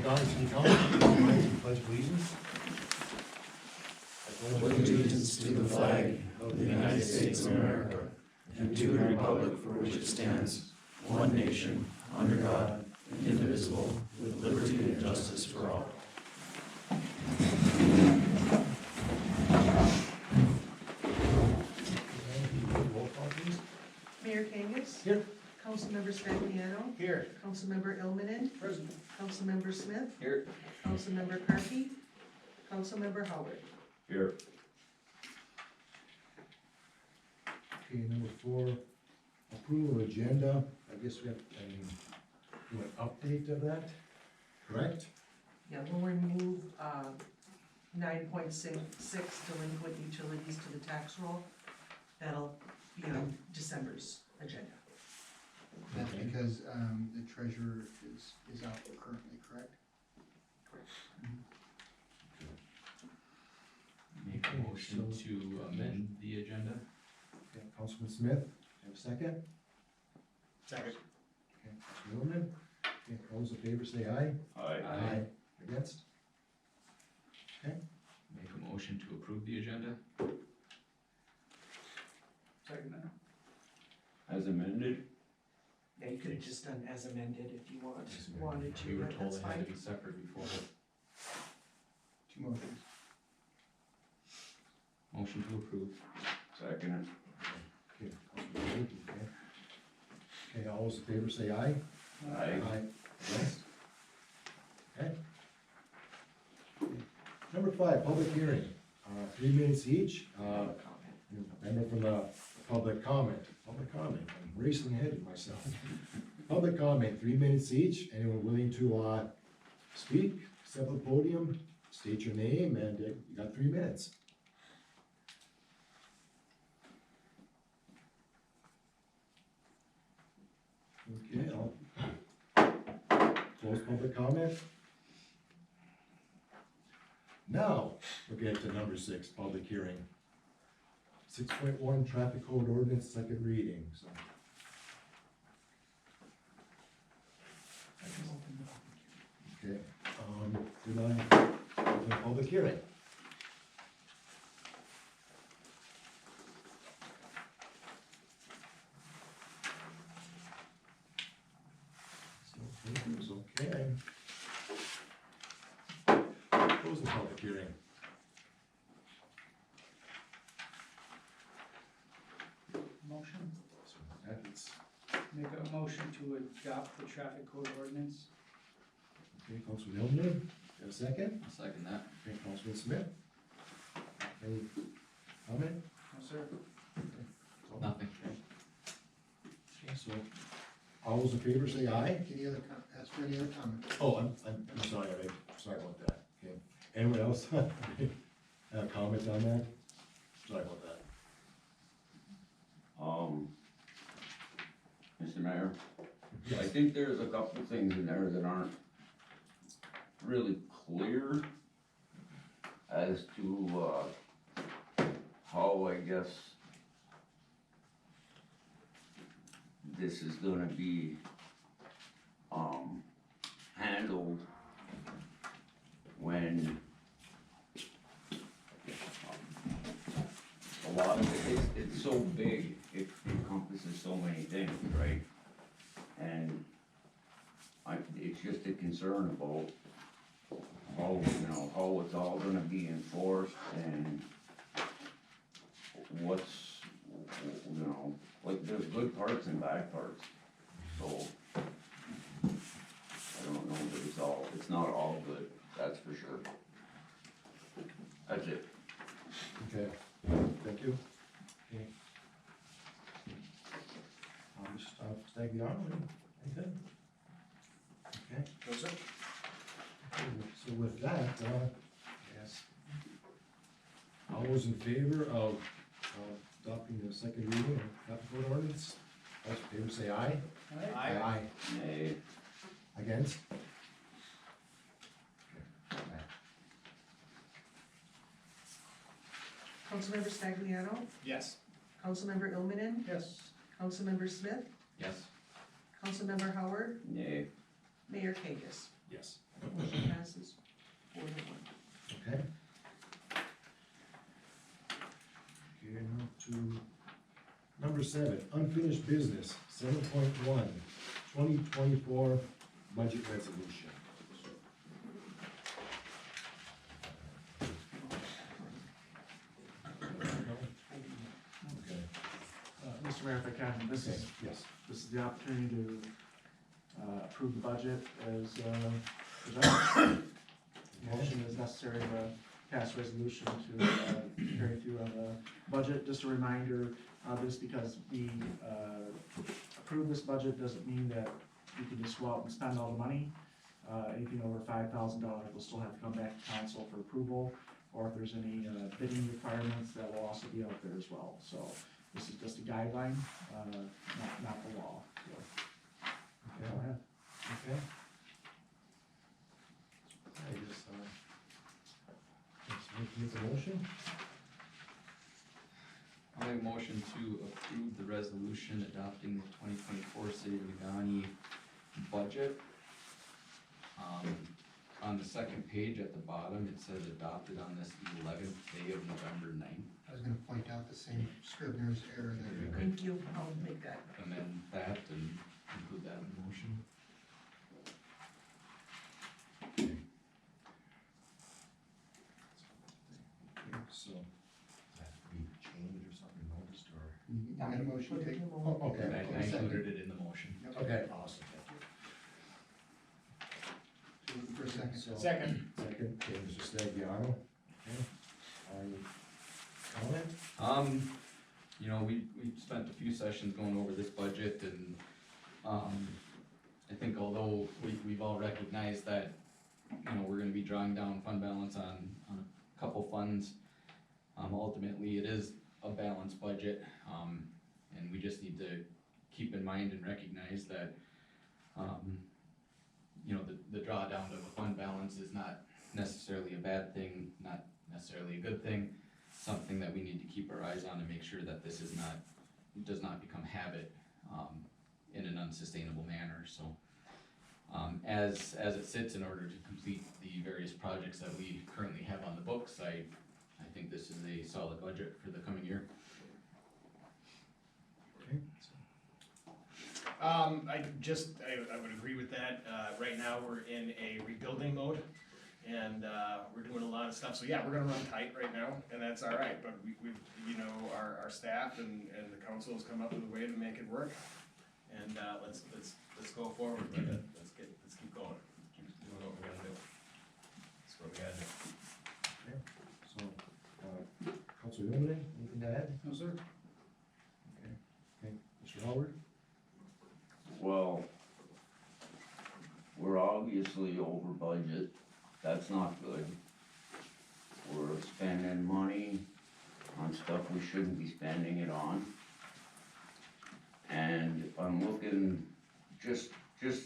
Donner City Council, rise and pledge allegiance. I pledge allegiance to the flag of the United States of America and to the republic for which it stands, one nation, under God, indivisible, with liberty and justice for all. Roll call, please. Mayor Kangas. Here. Councilmember Stagliano. Here. Councilmember Ilmenin. Present. Councilmember Smith. Here. Councilmember Karki. Councilmember Howard. Here. Okay, number 4, approval of agenda. I guess we have to do an update of that, correct? Yeah, we'll remove 9.6 delinquent utilities to the tax roll. That'll be on December's agenda. That's because the treasurer is out currently, correct? Make a motion to amend the agenda. Okay, Councilman Smith, have a second? Second. Okay, Councilman Millman. Okay, all those in favor say aye. Aye. Against? Make a motion to approve the agenda. Second that. As amended? Yeah, you could have just done as amended if you wanted to, We were but told that's it had fine. to be separate before. Two motions. Motion to approve. Second. Okay, Councilman Millman, okay. Okay, all those in favor say aye. Aye. Against? Okay. Number 5, public hearing, 3 minutes each. Member from the public comment, I'm racing ahead of myself. Public comment, 3 minutes each, anyone willing to, speak, step up the podium, state your name, and you got 3 minutes. Okay, I'll close public comment. Now, we'll get to number 6, public hearing. 6.1 traffic code ordinance, second reading, so. Okay, did I open the public hearing? So, papers, okay. Close the public hearing. Motion, So that's, make a motion to adopt the traffic code ordinance. okay, Councilman Hildebrand, you have a second? I'll second that. Okay, Councilman Smith? Any comment? No, sir. Nothing. Okay, so, all those in favor say aye? Any other, ask for any other comments? Oh, I'm sorry, sorry about that, okay. Anyone else have a comment on that? Sorry about that. Mr. Mayor, I Yes. think there's a couple things in there that aren't really clear as to, how, I guess, this is gonna be, handled when a lot of it's so big, it encompasses so many things, right? And it's just a concern about how, how it's all gonna be enforced and what's, like, there's good parts and bad parts, so I don't know that it's not all good, that's for sure. That's it. Okay, thank you. Okay. Stagliano, anything? Okay. No, sir. So with that, yes. All those in favor of adopting the second reading of traffic code ordinance, all those in favor say aye. Aye. Nay. Against? Councilmember Stagliano. Yes. Councilmember Ilmenin. Yes. Councilmember Smith. Yes. Councilmember Howard. Nay. Mayor Kangas. Yes. Motion passes 4-1. Okay. Okay, now to number 7, unfinished business, 7.1, 2024 budget resolution. Okay, Mr. Mayor, if I can, this okay, is, yes, this is the opportunity to approve the budget as presented. Motion is necessary to pass resolution to carry through on the budget. Just a reminder of this, because we approve this budget doesn't mean that we can just go out and spend all the money. Anything over $5,000 will still have to come back to council for approval, or if there's any bidding requirements, that will also be out there as well. So this is just a guideline, not the law. So, okay, go ahead. okay. I guess, let's make a motion. I'll make a motion to approve the resolution adopting the 2024 City of Negaunee budget. On the second page at the bottom, it says adopted on this 11th day of November 9th. I was gonna point out the same Scrivener's error there. Thank you, I'll make that. Amend that and include that in the motion. Okay, so, does that have to be changed or something noticed, or? You got a motion, Put it take? in the Oh, motion. okay. I included it in the motion. Okay, awesome, thank Looking for a second. you. So, Second. Second, okay, Mr. Stagliano, okay, any comment? You know, we spent a few sessions going over this budget and, I think although we've all recognized that, you know, we're gonna be drawing down fund balance on a couple funds, ultimately it is a balanced budget, and we just need to keep in mind and recognize that, you know, the drawdown of a fund balance is not necessarily a bad thing, not necessarily a good thing, something that we need to keep our eyes on and make sure that this does not become habit, in an unsustainable manner, so. As it sits, in order to complete the various projects that we currently have on the books, I think this is a solid budget for the coming year. Okay, I would agree with that. Right now, we're in a rebuilding mode, and, we're doing a lot of stuff, so yeah, we're gonna run tight right now, and that's all right, but we've, you know, our staff and the council has come up with a way to make it work, and, let's go forward with it, let's keep going, keep doing what we're gonna do. That's what we gotta do. so, Councilor Yonley, anything to add? No, sir. Okay, Mr. Howard? Well, we're obviously over budget, that's not good. We're spending money on stuff we shouldn't be spending it on. And I'm looking just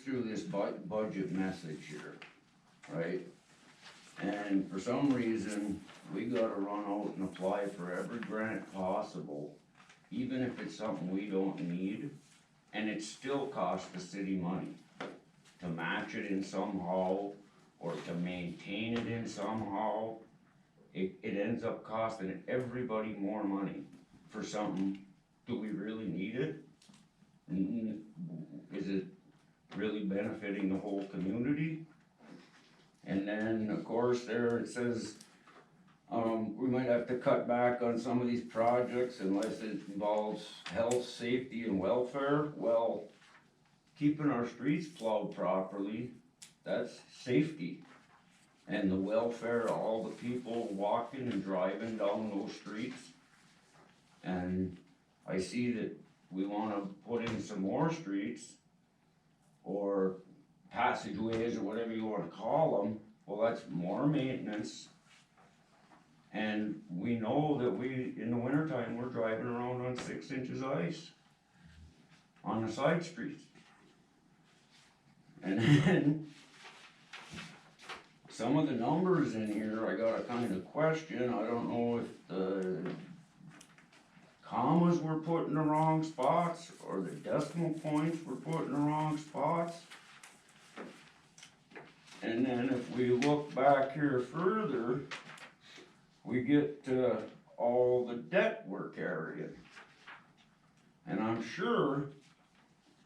through this budget message here, right? And for some reason, we gotta run out and apply for every grant possible, even if it's something we don't need, and it still costs the city money to match it in somehow, or to maintain it in somehow. It ends up costing everybody more money for something. Do we really need it? Is it really benefiting the whole community? And then, of course, there it says, we might have to cut back on some of these projects unless it involves health, safety, and welfare. Well, keeping our streets plowed properly, that's safety. And the welfare of all the people walking and driving down those streets. And I see that we wanna put in some more streets, or passageways, or whatever you wanna call them. Well, that's more maintenance. And we know that in the wintertime, we're driving around on 6 inches of ice on the side streets. And then, some of the numbers in here, I gotta kinda question, I don't know if the commas were put in the wrong spots, or the decimal points were put in the wrong spots. And then if we look back here further, we get to all the debt we're carrying. And I'm sure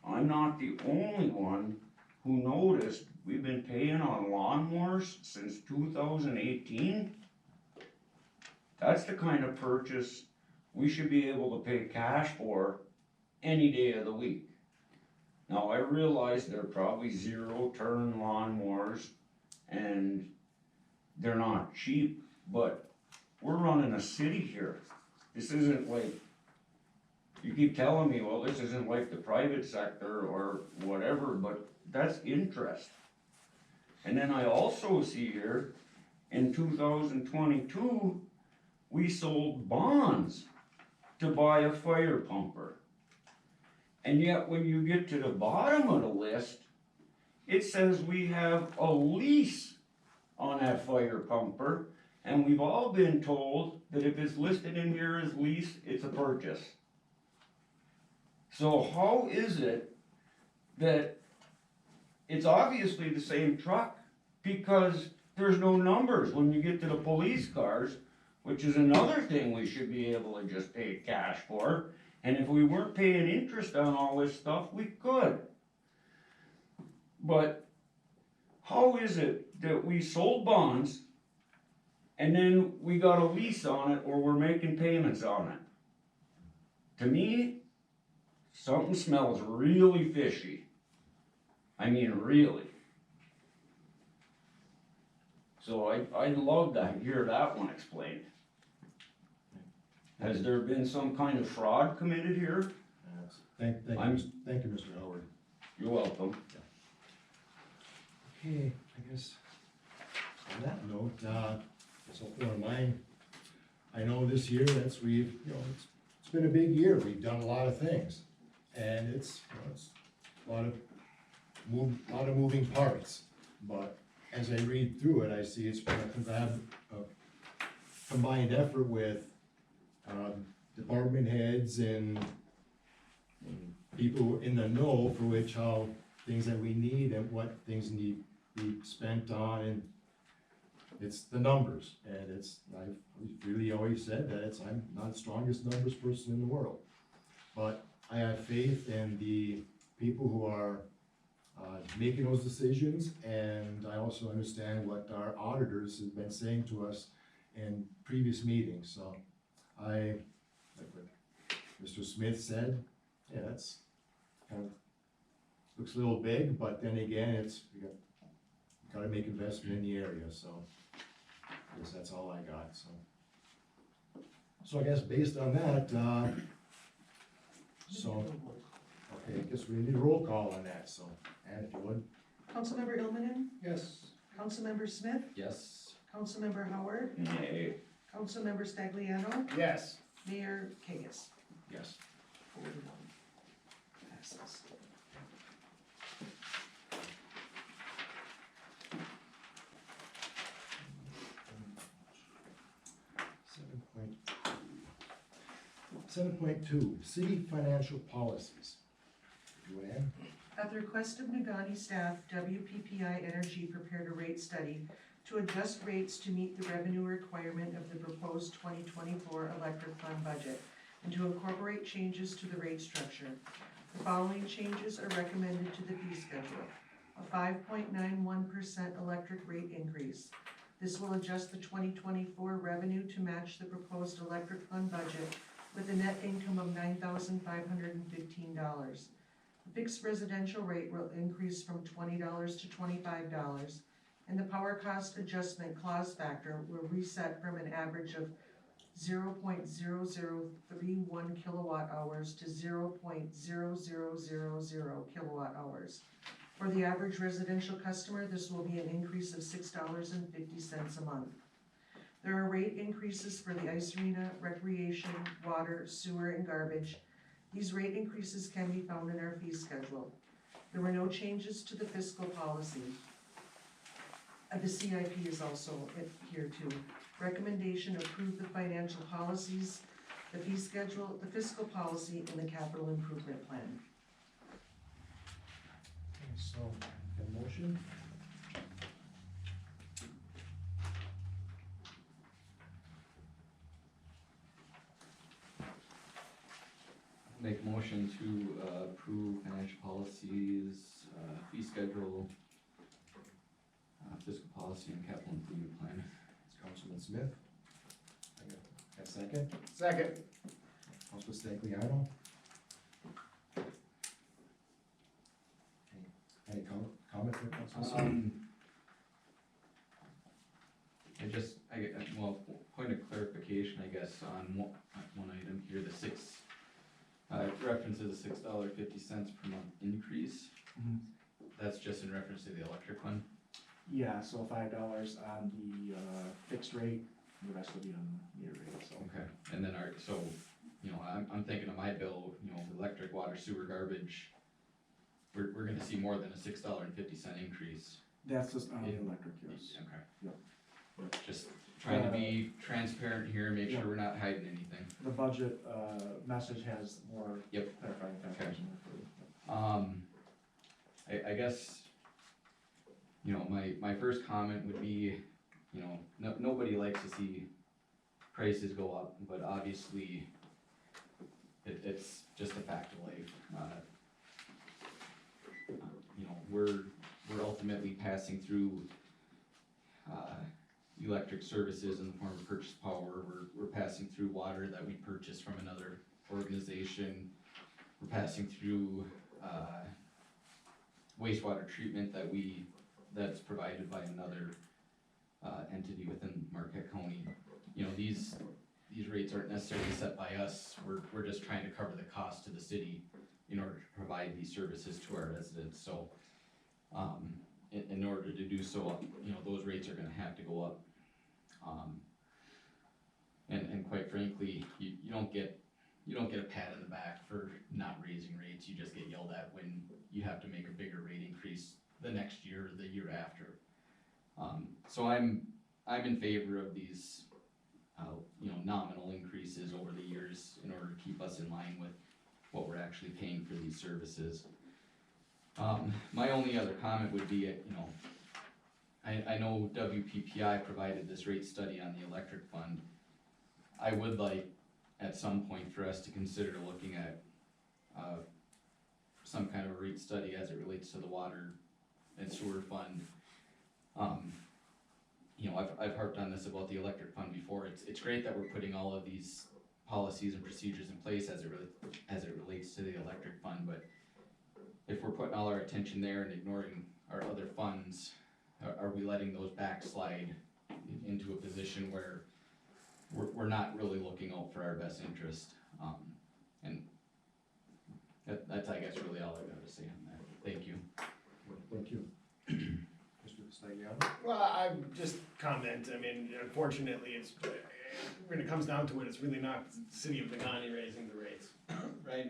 I'm not the only one who noticed we've been paying on lawnmowers since 2018. That's the kind of purchase we should be able to pay cash for any day of the week. Now, I realize they're probably zero-turn lawnmowers and they're not cheap, but we're running a city here. This isn't like, you keep telling me, well, this isn't like the private sector or whatever, but that's interest. And then I also see here, in 2022, we sold bonds to buy a fire pumper. And yet when you get to the bottom of the list, it says we have a lease on that fire pumper, and we've all been told that if it's listed in here as lease, it's a purchase. So how is it that it's obviously the same truck? Because there's no numbers when you get to the police cars, which is another thing we should be able to just pay cash for. And if we weren't paying interest on all this stuff, we could. But how is it that we sold bonds and then we got a lease on it or we're making payments on it? To me, something smells really fishy. I mean, really. So I'd love to hear that one explained. Has there been some kind of fraud committed here? Thank you, Mr. Howard. You're welcome. Okay, I guess on that note, so for mine, I know this year it's been a big year. We've done a lot of things. And it's a lot of moving parts. But as I read through it, I see it's gonna have a combined effort with department heads and people in the know for which how things that we need and what things need to be spent on, and it's the numbers. And I've really always said that I'm not the strongest numbers person in the world, but I have faith in the people who are making those decisions, and I also understand what our auditors have been saying to us in previous meetings. So like what Mr. Smith said, yeah, that's kind of, looks a little big, but then again, we gotta make investment in the area, so I guess that's all I got, so. So I guess based on that, okay, I guess we need a roll call on that, so, Ann, if you would. Councilmember Ilmanen, Yes. Councilmember Smith, Yes. Councilmember Howard, Nay. Councilmember Stagliano, Yes. Mayor Kagas. Yes. 41 passes. Seven point two, city financial policies. Joanne? At the request of Nagani staff, WPPI Energy prepared a rate study to adjust rates to meet the revenue requirement of the proposed 2024 electric fund budget and to incorporate changes to the rate structure. The following changes are recommended to the fee schedule. A 5.91% electric rate increase. This will adjust the 2024 revenue to match the proposed electric fund budget with a net income of $9,515. The fixed residential rate will increase from $20 to $25, and the power cost adjustment clause factor will reset from an average of 0.0031 kilowatt hours to 0.0000 kilowatt hours. For the average residential customer, this will be an increase of $6.50 a month. There are rate increases for the ice arena, recreation, water, sewer, and garbage. These rate increases can be found in our fee schedule. There were no changes to the fiscal policy. The CIP is also here too. Recommendation: approve the financial policies, the fee schedule, the fiscal policy, and the capital improvement plan. Okay, so, a motion? Make a motion to approve financial policies, fee schedule, fiscal policy and capital improvement plan. It's Councilman Smith. I got a second. Second. Councilman Stagliano. Any comment from Councilman Smith? Well, point of clarification, I guess, on one item here, the references a $6.50 per month increase. Mhm. That's just in reference to the electric one? Yeah, so $5 on the, fixed rate, the rest will be on the meter rate, so. Okay, and then I'm thinking of my bill, electric, water, sewer, garbage. We're gonna see more than a $6.50 increase. That's just on the Yeah. electric, yes. Okay. Yep. Just trying to be transparent here, make sure we're not hiding anything. The budget, message has more Yep. clarifying factors in it for you. I guess, my first comment would be, nobody likes to see prices go up, but obviously, it's just a fact of life. We're ultimately passing through, electric services in the form of purchase power, we're passing through water that we purchase from another organization, we're passing through, wastewater treatment that's provided by another, entity within Marquette County. These rates aren't necessarily set by us, we're just trying to cover the cost to the city in order to provide these services to our residents, so, in order to do so, those rates are gonna have to go up. And quite frankly, you don't get a pat on the back for not raising rates, you just get yelled at when you have to make a bigger rate increase the next year or the year after. So I'm in favor of these, nominal increases over the years in order to keep us in line with what we're actually paying for these services. My only other comment would be, I know WPPI provided this rate study on the electric fund. I would like, at some point, for us to consider looking at, some kind of a rate study as it relates to the water and sewer fund. I've harped on this about the electric fund before, it's great that we're putting all of these policies and procedures in place as it relates to the electric fund, but if we're putting all our attention there and ignoring our other funds, are we letting those backslide into a position where we're not really looking out for our best interest? And that's, I guess, really all I gotta say on that. Thank you. Thank you. Mr. Stagliano? Well, I just comment, unfortunately, when it comes down to it, it's really not the city of Negaunee raising the rates, right?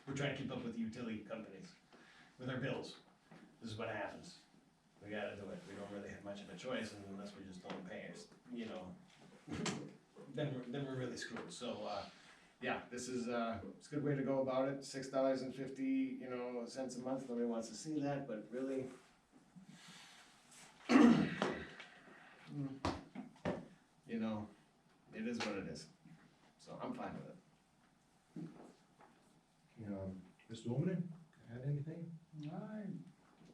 We're trying to keep up with the utility companies, with our bills. This is what happens. We gotta do it. We don't really have much of a choice unless we just don't pay us, then we're really screwed. So, yeah, this is, it's a good way to go about it. $6.50, cents a month. Nobody wants to see that, but really, it is what it is. So I'm fine with it. Mr. Ullman, add anything? I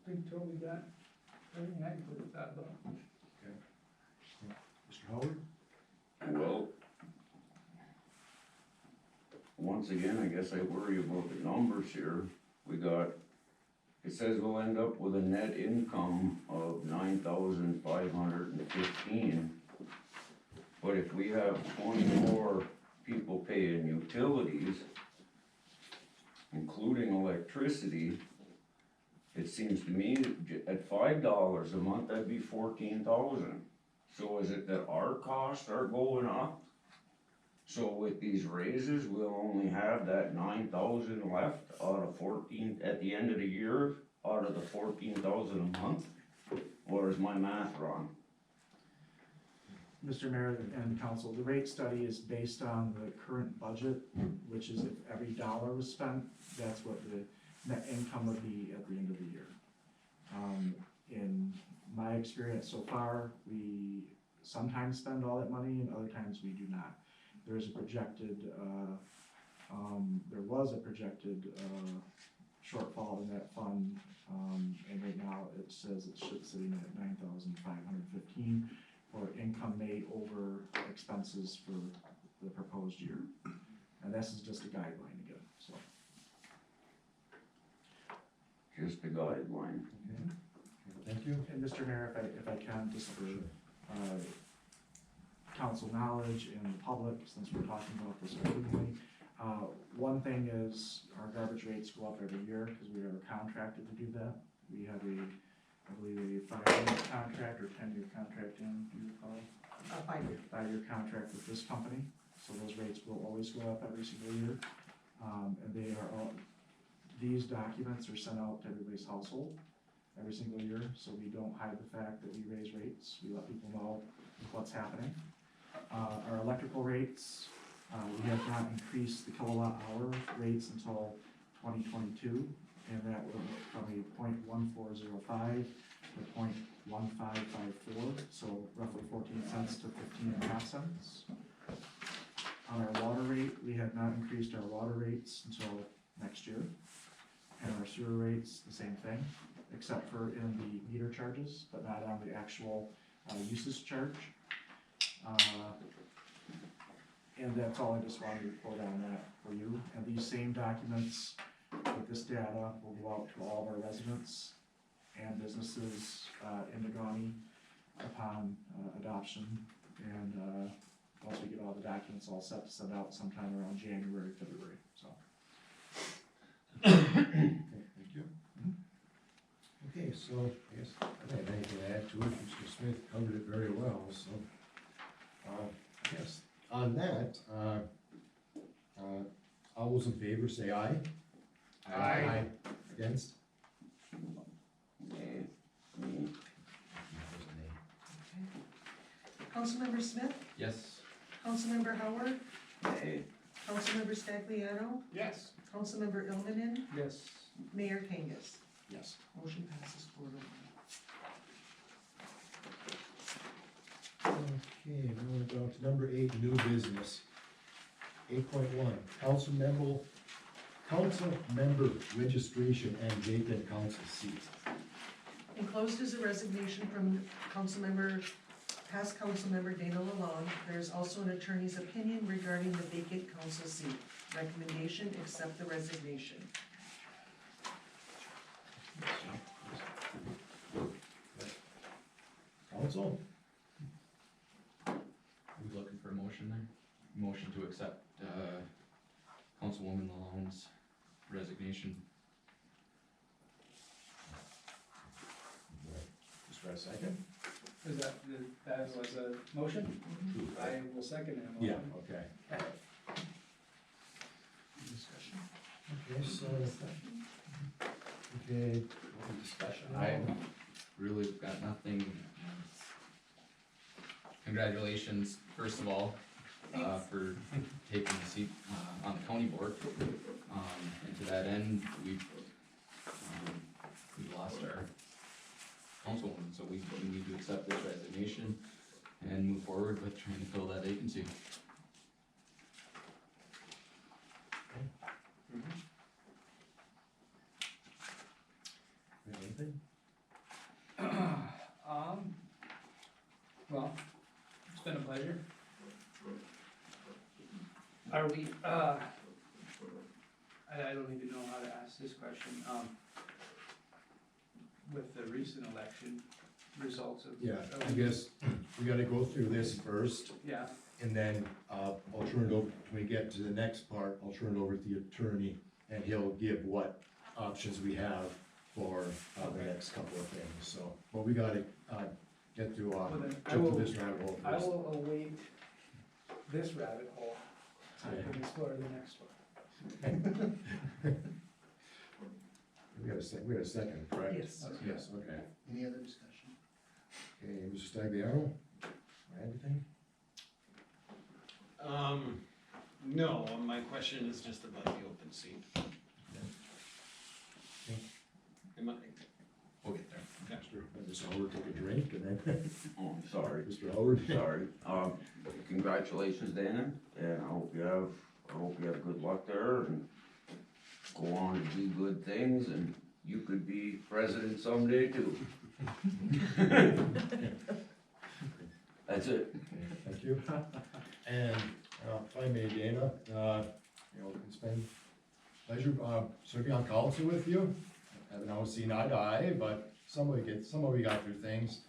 think totally got everything I could have thought about. Mr. Howard? Well, once again, I guess I worry about the numbers here. It says we'll end up with a net income of 9,515. But if we have 20 more people paying utilities, including electricity, it seems to me that at $5 a month, that'd be 14,000. So is it that our costs are going up? So with these raises, we'll only have that 9,000 left out of 14, at the end of the year, out of the 14,000 a month? Or is my math wrong? Mr. Mayor and council, the rate study is based on the current budget, which is if every dollar was spent, that's what the net income would be at the end of the year. In my experience so far, we sometimes spend all that money and other times we do not. There's a projected, there was a projected, shortfall in that fund, and right now it says it's sitting at 9,515 for income made over expenses for the proposed year. And this is just a guideline again, so. Just a guideline. Okay. Thank you. And Mr. Mayor, if I can, just for, council knowledge and the public, since we're talking about this openly, one thing is our garbage rates go up every year because we are contracted to do that. We have I believe a 5-year contract or 10-year contract in, do you recall? 5-year. 5-year contract with this company, so those rates will always go up every single year. And they are all, these documents are sent out to everybody's household every single year, so we don't hide the fact that we raise rates. We let people know what's happening. Our electrical rates, we have not increased the kilowatt hour rates until 2022, and that went from a 0.1405 to 0.1554, so roughly 14 cents to 15.5 cents. On our water rate, we have not increased our water rates until next year, and our sewer rates, the same thing, except for in the meter charges, but not on the actual usage charge. And that's all I just wanted to report on that for you. And these same documents with this data will go out to all of our residents and businesses in Negaunee upon adoption. And once we get all the documents all set to send out sometime around January, February, so. Okay, thank you. Okay, so I guess I don't have anything to add to it. Mr. Smith covered it very well, so. I guess on that, all those in favor say aye. Aye. Against? Nay. Me. Councilmember Smith, Yes. Councilmember Howard, Nay. Councilmember Stagliano, Yes. Councilmember Ilmenin, Yes. Mayor Kangas. Yes. Motion passes 4-1. Okay, we're gonna go to number 8, new business. 8.1, council member registration and vacant council seat. Enclosed is a resignation from past Councilmember Dana Lalonde. There is also an attorney's opinion regarding the vacant council seat. Recommendation, accept the resignation. Council? We looking for a motion there? Motion to accept, Councilwoman Lalonde's resignation. Just for a second? Is that was a motion? I will second that motion. Okay. Discussion. Okay, so, okay, discussion. I really got nothing. Congratulations, first of all, for taking the seat, on the county board. And to that end, we lost our councilwoman, so we need to accept this resignation and move forward with trying to fill that vacancy. Anything? Well, it's been a pleasure. Are we, I don't even know how to ask this question, with the recent election results of. Yeah, I guess we gotta go through this first, Yeah, and then, I'll turn it over, when we get to the next part, I'll turn it over to the attorney, and he'll give what options we have for, the next couple of things, so. But we gotta, get through, Well, then I jump will- through this rabbit hole I first. will await this rabbit hole so I can explore the next one. We got a second, correct? Yes. Yes, okay. Any other discussion? Okay, Mr. Stagliano, anything? No, my question is just about the open seat. Am I, We'll get there. Mr. Howard, take a drink, and then, Oh, I'm sorry. Mr. Howard. Sorry. Congratulations, Dana, and I hope you have good luck there, and go on to do good things, and you could be president someday too. That's it. Thank you. And, if I may, Dana, it's been a pleasure, serving on council with you. Haven't always seen eye to eye, but some of we got through things.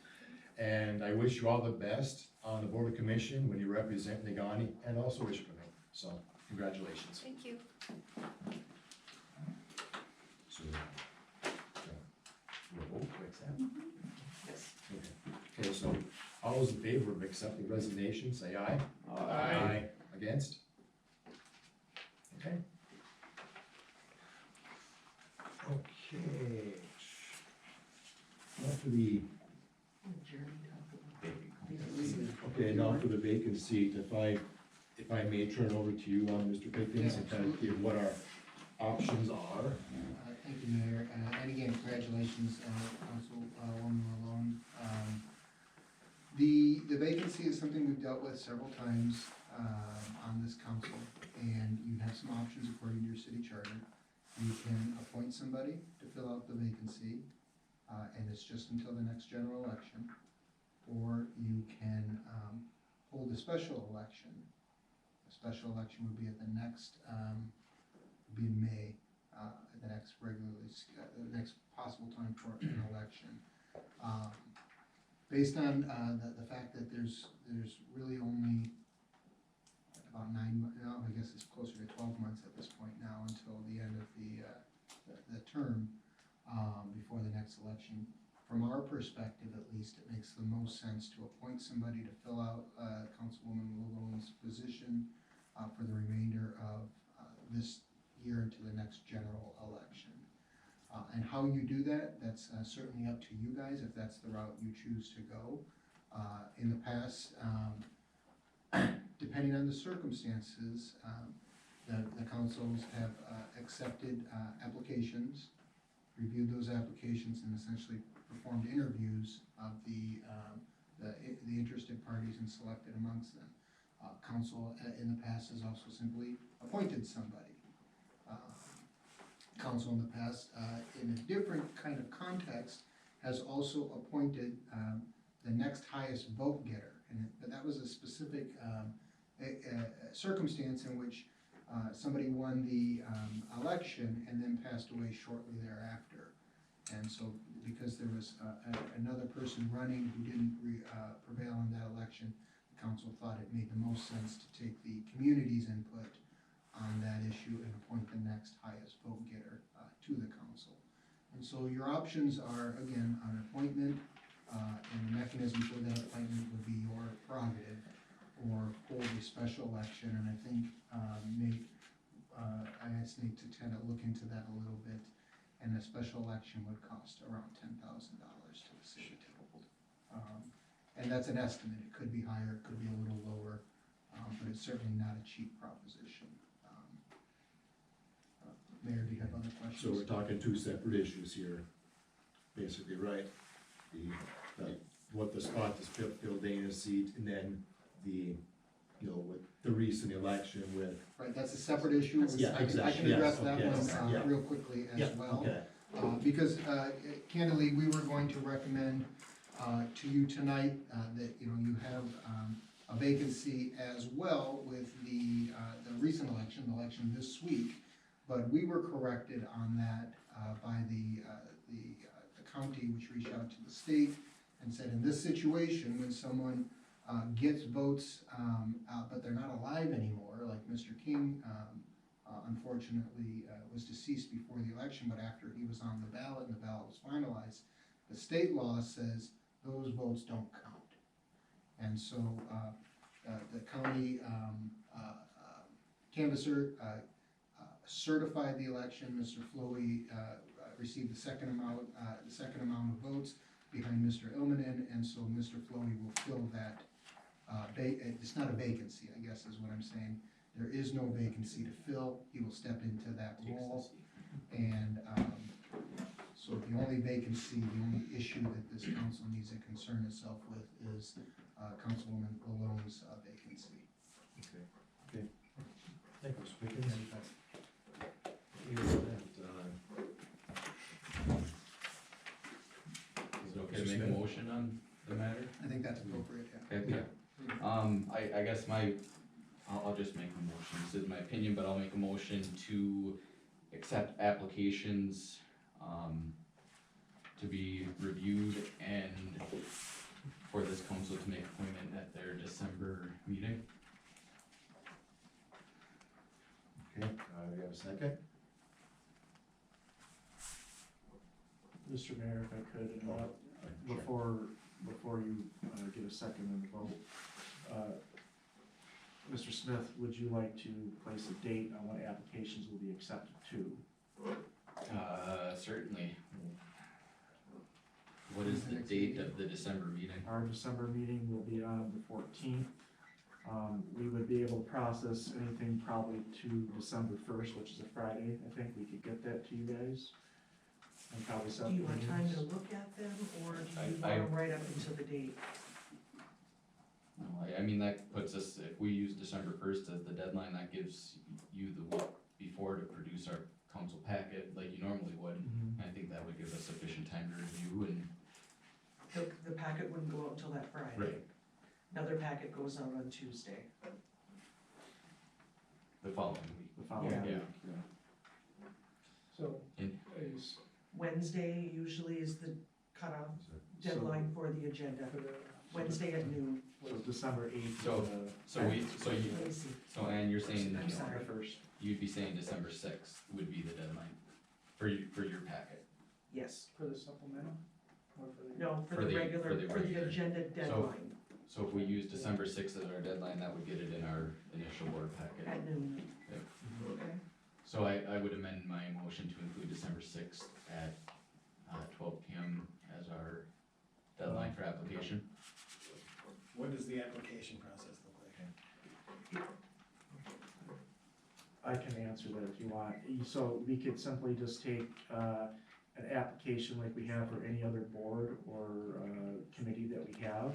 And I wish you all the best on the board of commission when you represent Negaunee and also Richmond. So, congratulations. Thank you. So, we'll vote to accept. Yes. Okay, so all those in favor of accepting resignation, say aye. Against? Okay. Okay. Now for the, Jeremy talked about. okay, now for the vacant seat, if I may turn over to you, Mr. Pickens, and kind of give what our options are. Thank you, Mayor, and again, congratulations, Councilwoman Malone. The vacancy is something we've dealt with several times, on this council, and you have some options according to your city charter. You can appoint somebody to fill out the vacancy, and it's just until the next general election. Or you can, hold a special election. A special election would be at the next, would be in May, the next the next possible time for an election. Based on, the fact that there's really only about 9 months, no, I guess it's closer to 12 months at this point now until the end of the term, before the next election. From our perspective, at least, it makes the most sense to appoint somebody to fill out, Councilwoman Malone's position, for the remainder of, this year into the next general election. And how you do that, that's certainly up to you guys, if that's the route you choose to go. In the past, depending on the circumstances, the councils have accepted applications, reviewed those applications, and essentially performed interviews of the interested parties and selected amongst them. Council in the past has also simply appointed somebody. Council in the past, in a different kind of context, has also appointed the next highest vote getter. But that was a specific a circumstance in which somebody won the election and then passed away shortly thereafter. And so, because there was another person running who didn't prevail in that election, the council thought it made the most sense to take the community's input on that issue and appoint the next highest vote getter to the council. And so your options are, again, an appointment, and the mechanism for that appointment would be your prerogative, or hold a special election. And I think Nate, I asked Nate to kind of look into that a little bit, and a special election would cost around $10,000 to the city to hold. And that's an estimate. It could be higher, it could be a little lower, but it's certainly not a cheap proposition. Mayor, do you have other questions? So we're talking two separate issues here, basically, right? What the spot to fill Dana's seat, and then with the recent election with. Right, that's a separate issue. Yeah, I can exactly, address yes, that okay, one real quickly as well. Okay. Because candidly, we were going to recommend to you tonight that, you have a vacancy as well with the recent election, the election this week. But we were corrected on that by the county, which reached out to the state and said, in this situation, when someone gets votes, but they're not alive anymore, like Mr. King, unfortunately, was deceased before the election, but after he was on the ballot and the ballot was finalized, the state law says those votes don't count. And so the county canvasser certified the election. Mr. Flowey received the second amount of votes behind Mr. Ilmanen, and so Mr. Flowey will fill that. It's not a vacancy, I guess is what I'm saying. There is no vacancy to fill. He will step into that role. And so the only vacancy, the only issue that this council needs to concern itself with is Councilwoman Malone's vacancy. Okay. Thank you, Mr. Pickens. motion on the matter? I think that's appropriate, yeah. Okay. I guess I'll just make a motion, this is my opinion, but I'll make a motion to accept applications, to be reviewed and for this council to make appointment at their December meeting. Okay, we have a second? Mr. Mayor, if I could interrupt, before you get a second and vote. Mr. Smith, would you like to place a date on when applications will be accepted to? Certainly. What is the date of the December meeting? Our December meeting will be on the 14th. We would be able to process anything probably to December 1st, which is a Friday. I think we could get that to you guys. And probably set Do you want time to meetings. look at them, or do you I- want them right up until the date? No, I mean, that puts us, if we use December first as the deadline, that gives you the week before to produce our council packet like you normally would. Mhm. I think that would give us sufficient time to review and. The packet wouldn't go out until that Friday. Another packet goes out on Tuesday. The following week. The following Yeah. week. So, In- is Wednesday usually is the cutoff deadline for the agenda, for the. Wednesday at noon. So December 8th. So- So Ann, you're saying, I'm sorry. The first. you'd be saying December sixth would be the deadline for your packet. Yes, For the supplemental, or for the? no, for For the the- regular, for the for the regular. agenda deadline So if we use December sixth as our deadline, that would get it in our initial board packet. at noon. Yep. Okay, So I would amend my motion to include December sixth at 12 PM as our deadline for application. What does the application process look like? I can answer that if you want. So we could simply just take an application like we have for any other board or committee that we have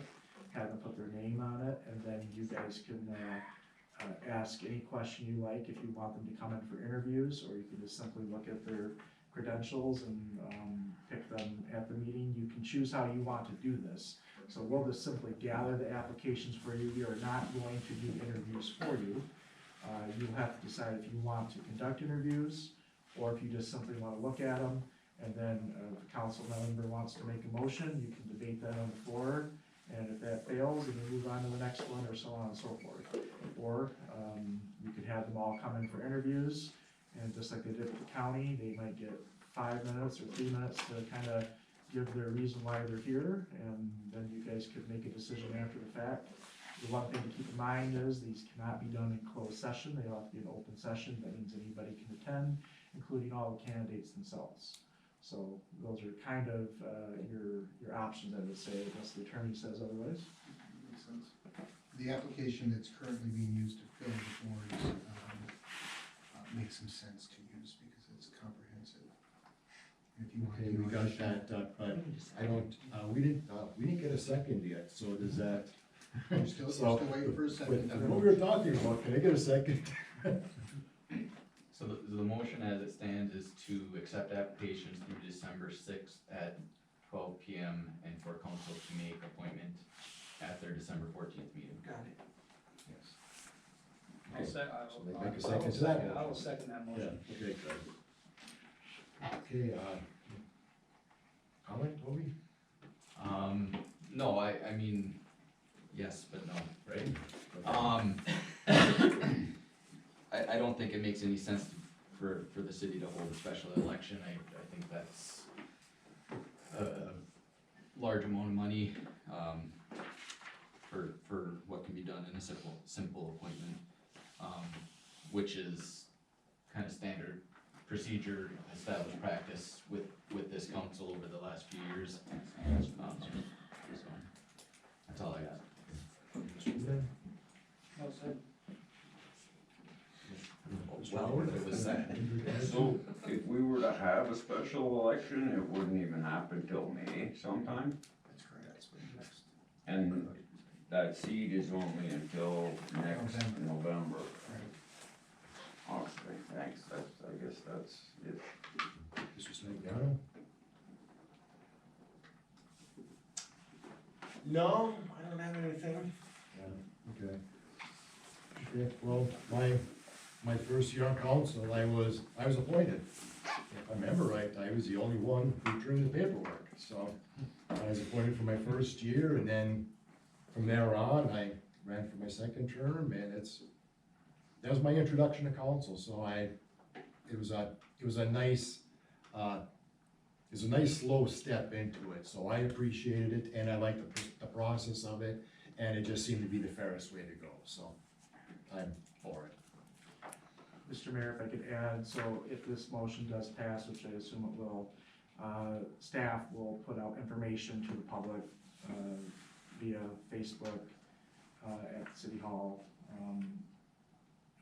them put their name on it, and then you guys can ask any question you like if you want them to come in for interviews, or you can just simply look at their credentials and pick them at the meeting. You can choose how you want to do this. So we'll just simply gather the applications for you. We are not going to do interviews for you. You'll have to decide if you want to conduct interviews, or if you just simply want to look at them, and then if a council member wants to make a motion, you can debate that on the floor, and if that fails, then you move on to the next one, or so on and so forth. Or you could have them all come in for interviews, and just like they did with the county, they might get 5 minutes or 3 minutes to kind of give their reason why they're here, and then you guys could make a decision after the fact. The one thing to keep in mind is these cannot be done in closed session, they have to be an open session, that means anybody can attend, including all the candidates themselves. So those are kind of your options, I would say, unless the attorney says otherwise. Makes sense. The application that's currently being used to fill the boards makes some sense to use because it's comprehensive. If you want to Okay, we do got it- that, but I don't, we didn't get a second yet, so does that? We're still waiting for a second. With what we were talking about, can I get a second? So the motion as it stands is to accept applications through December sixth at 12 PM and for council to make appointment at their December 14th meeting. got it. Yes. I'll Okay, say, so they make a second to that I will motion. second that Yeah, motion. okay, good. Okay, comment, Toby? No, I mean, yes, but no, right? I don't think it makes any sense for the city to hold a special election. I think that's a large amount of money, for what can be done in a simple appointment, which is kind of standard procedure, established practice with this council over the last few years. So, that's all I got. Mr. Buden? I'll say, Well, it was said. So if we were to have a special election, it wouldn't even happen till May sometime? That's correct. Next. And that seat is only until next November. Okay, thanks, I guess that's it. Mr. Smigiano? No, I don't have anything. Yeah, okay. Okay, well, my first year on council, I was appointed. If I remember right, I was the only one who turned in the paperwork, so I was appointed for my first year, and then from there on, I ran for my second term, and that was my introduction to council, so it was a nice slow step into it, so I appreciated it, and I liked the process of it, and it just seemed to be the fairest way to go, so I'm for it. Mr. Mayor, if I could add, so if this motion does pass, which I assume it will, staff will put out information to the public via Facebook at City Hall.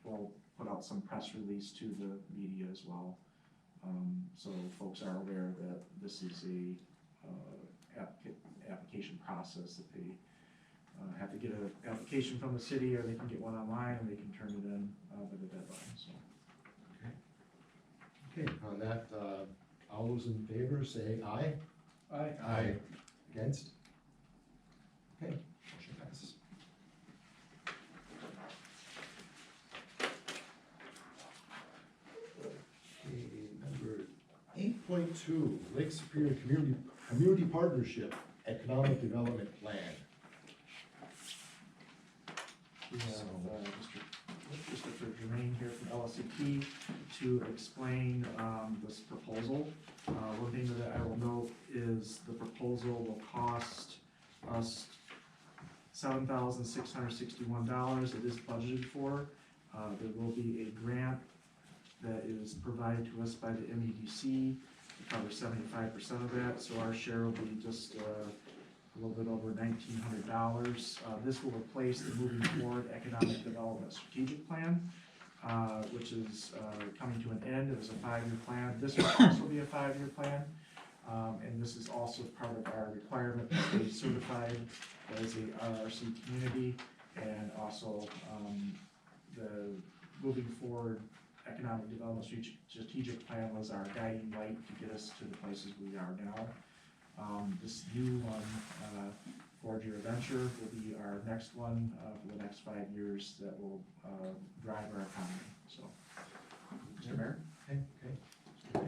We'll put out some press release to the media as well. So folks are aware that this is a application process that they have to get an application from the city, or they can get one online, and they can turn it in by the deadline, so. Okay, on that, all those in favor say aye. Aye. Aye. Against? Okay, motion passes. Okay, number 8.2, Lake Superior Community Partnership Economic Development Plan. We have Mr. Jermaine here from LSCP to explain this proposal. One thing that I will note is the proposal will cost us $7,661. It is budgeted for. There will be a grant that is provided to us by the MEDC to cover 75% of that, so our share will be just a little bit over $1,900. This will replace the Moving Forward Economic Development Strategic Plan, which is coming to an end. It was a 5-year plan. This will also be a 5-year plan, and this is also part of our requirement to stay certified as a RRC community, and also the Moving Forward Economic Development Strategic Plan was our guiding light to get us to the places we are now. This new one, Forge Your Adventure, will be our next one for the next 5 years that will drive our economy, so. Mr. Mayor? Okay.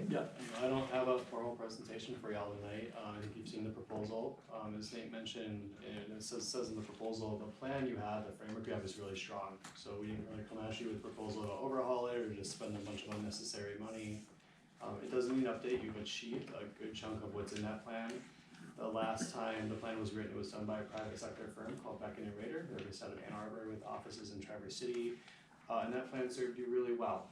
Yeah, I don't have a formal presentation for y'all tonight. I think you've seen the proposal. As Nate mentioned, and it says in the proposal, the plan you have, the framework you have is really strong. So we didn't really come at you with a proposal to overhaul it or just spend a bunch of unnecessary money. It doesn't need an update. You've achieved a good chunk of what's in that plan. The last time the plan was written, it was done by a private sector firm called Beck and Rader. They're based out of Ann Arbor with offices in Traverse City. And that plan served you really well.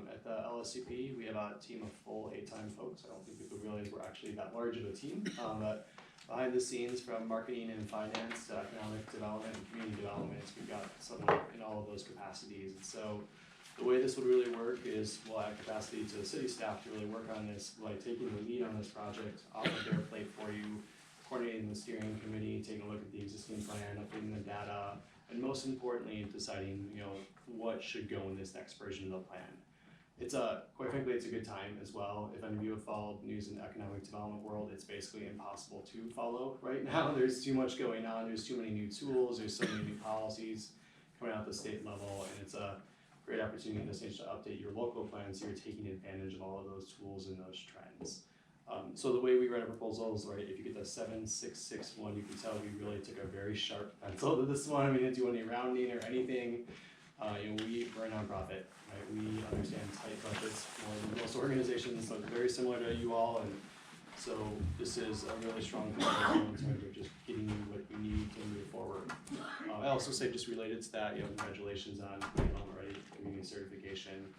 At the LSCP, we have a team of full 8-time folks. I don't think people realize we're actually that large of a team. But behind the scenes, from marketing and finance to economic development and community development, we've got someone in all of those capacities. And so the way this would really work is we'll add capacity to the city staff to really work on this, like taking the lead on this project off of their plate for you, coordinating the steering committee, taking a look at the existing plan, updating the data, and most importantly, deciding, what should go in this next version of the plan. It's quite frankly, it's a good time as well. If any of you have followed news in the economic development world, it's basically impossible to follow right now. There's too much going on. There's too many new tools. There's so many new policies coming out at the state level, and it's a great opportunity in this stage to update your local plans so you're taking advantage of all of those tools and those trends. So the way we write a proposal is, right, if you get the 7661, you can tell we really took a very sharp pencil to this one. We didn't do any rounding or anything. We're a nonprofit, right? We understand tight budgets more than most organizations, so very similar to you all, and so this is a really strong proposal in terms of just getting you what you need to move forward. I also say, just related to that, congratulations on Development Ready Community Certification.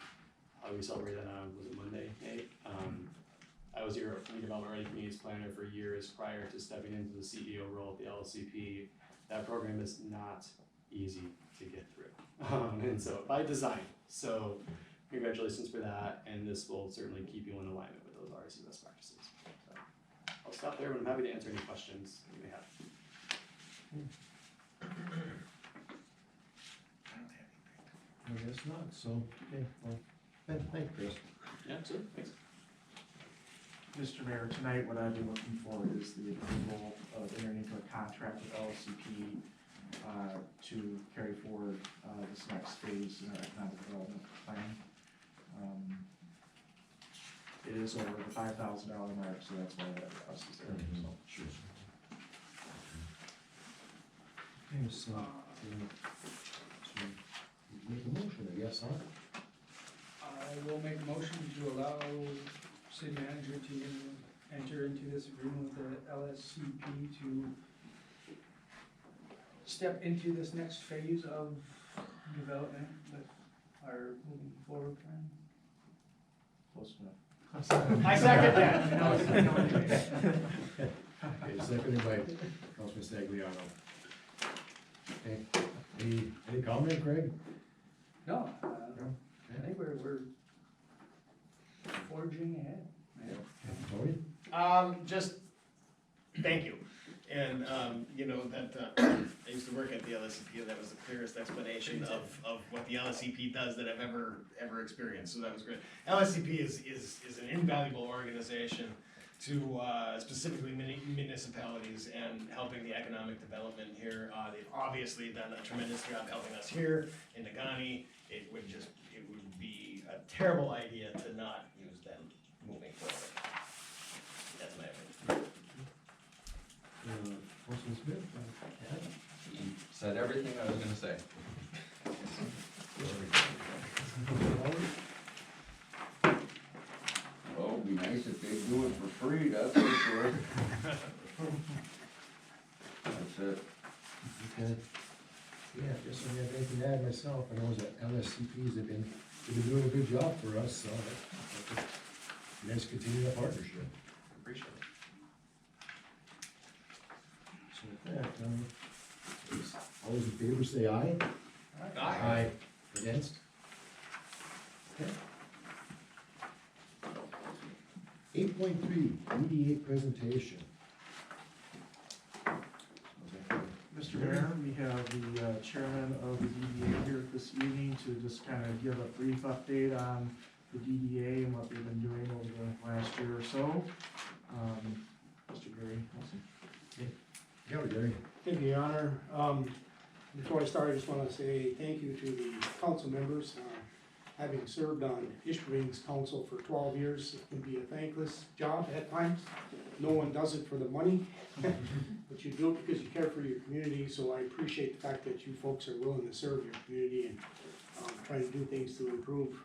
We celebrated that on, was it Monday, Nate? I was your Development Ready Communities Planner for years prior to stepping into the CEO role at the LSCP. That program is not easy to get through. And so by design, so congratulations for that, and this will certainly keep you in alignment with those RRC best practices. So I'll stop there, but I'm happy to answer any questions you may have. I guess not, so, okay, well, thank Chris. Yeah, sure, thanks. Mr. Mayor, tonight what I'd be looking for is the approval of entering into a contract with LSCP to carry forward this next phase in our economic development plan. It is over the $5,000 mark, so that's why that request is there, so. Sure. Okay, so make a motion, I guess, huh? I will make a motion to allow city manager to enter into this agreement with the LSCP to step into this next phase of development with our moving forward plan. Close enough. I second that. Okay, seconded by Councilman Stagliano. Okay, any comment, Craig? No, I think we're forging ahead. Tony? Just, thank you. And, you know, that, I used to work at the LSCP, and that was the clearest explanation of what the LSCP does that I've ever experienced, so that was great. LSCP is an invaluable organization to, specifically municipalities and helping the economic development here. They've obviously done a tremendous job helping us here in Nagani. It would be a terrible idea to not use them moving forward. That's my opinion. Councilman Smith? You said everything I was gonna say. Well, it'd be nice if they do it for free, that's for sure. That's it. Okay. Yeah, just don't have anything to add myself, I know that LSCPs have been doing a good job for us, so let's continue the partnership. Appreciate it. So with that, all those in favor say aye. Aye. Against? Okay. 8.3, EDA presentation. Mr. Mayor, we have the chairman of the DDA here this evening to just kind of give a brief update on the DDA and what they've been doing over the last year or so. Mr. Gary Wilson. Yeah, Gary. Thank you, Your Honor. Before I start, I just want to say thank you to the council members. Having served on Ishpeming's council for 12 years, it can be a thankless job at times. No one does it for the money, but you do it because you care for your community, so I appreciate the fact that you folks are willing to serve your community and try to do things to improve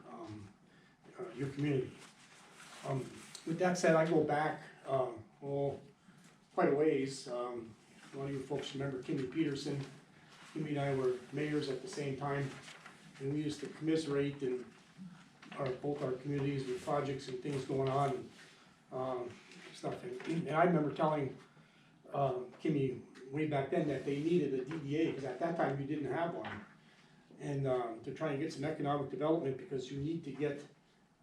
your community. With that said, I go back, quite a ways. A lot of you folks remember Kimmy Peterson. Kimmy and I were mayors at the same time, and we used to commiserate in both our communities with projects and things going on and stuff. And I remember telling Kimmy way back then that they needed a DDA, because at that time you didn't have one. And to try and get some economic development, because you need to get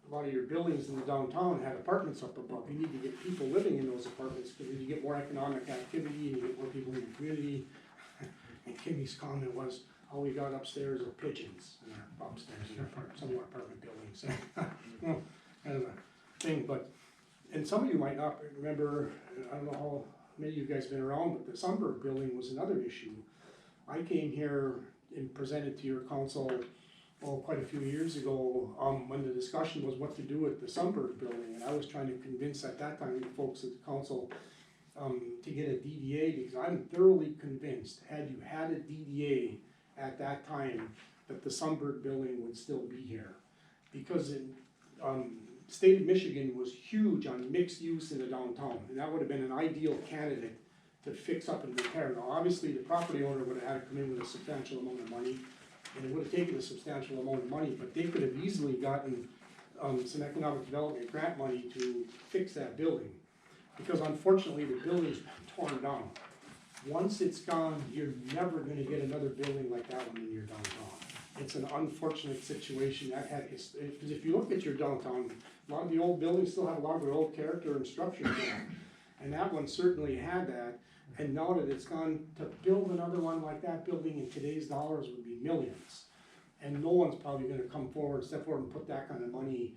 a lot of your buildings in the downtown had apartments up above. You need to get people living in those apartments, because you get more economic activity and you get more people in your community. And Kimmy's comment was, all we got upstairs are pigeons in our upstairs in our some of our apartment buildings. Well, kind of a thing, but, and some of you might not remember, I don't know how many of you guys have been around, but the Sunberg building was another issue. I came here and presented to your council, quite a few years ago, when the discussion was what to do with the Sunberg building, and I was trying to convince at that time the folks at the council to get a DDA, because I'm thoroughly convinced, had you had a DDA at that time, that the Sunberg building would still be here. Because in state of Michigan was huge on mixed use in the downtown, and that would have been an ideal candidate to fix up and repair. Now, obviously, the property owner would have had to come in with a substantial amount of money, and it would have taken a substantial amount of money, but they could have easily gotten some economic development grant money to fix that building. Because unfortunately, the building's been torn down. Once it's gone, you're never gonna get another building like that one in your downtown. It's an unfortunate situation that had, because if you look at your downtown, a lot of the old buildings still have a lot of their old character and structure to them. And that one certainly had that, and now that it's gone, to build another one like that building in today's dollars would be millions. And no one's probably gonna come forward, step forward and put that kind of money